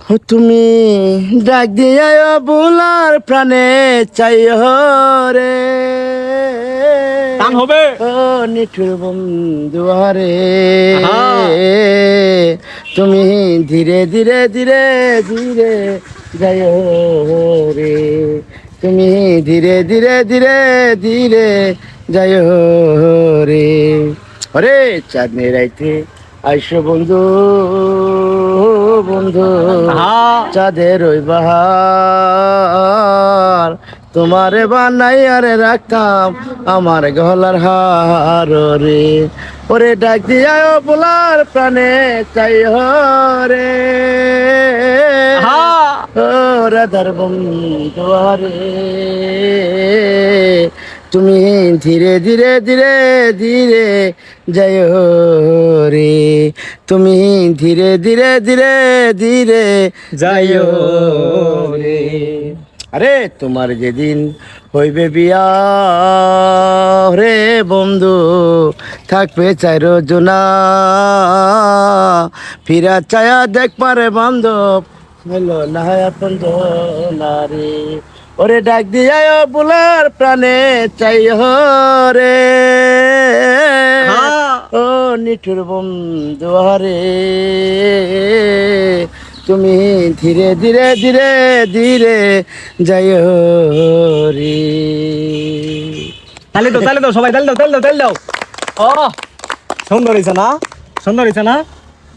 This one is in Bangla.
তুমি ডাক দিয়া বুলার প্রাণে চাই রে টান হবে। ও নিঠুর বন্ধু হারে আহা। তুমি ধীরে ধীরে ধীরে ধীরে যাই রে তুমি ধীরে ধীরে ধীরে ধীরে যাই রে ওরে চাঁদনি রাইতে আইসো বন্ধু বন্ধু আহা। চাঁদের ওই বাহার তোমারে বানাই আরে রাখতাম আমার গলার হার রে ওরে ডাক দিয়া বলার প্রাণে চাই রে আহা। ও রাধার বন্ধু রে তুমি ধীরে ধীরে ধীরে ধীরে যাই রে তুমি ধীরে ধীরে ধীরে ধীরে যাই রে আরে তোমার যেদিন হইবে বিয়া রে বন্ধু থাকবে চাই রোজনা ফিরা চায়া দেখ পারে বান্ধব হলো না আপন রে ওরে ডাক দিয়া বুলার প্রাণে চাই রে ও নিঠুর বন্ধু রে তুমি ধীরে ধীরে ধীরে ধীরে যাই রে তালে দাও সবাই, তালে দাও। ও সুন্দর হয়েছে না, সুন্দর হয়েছে না।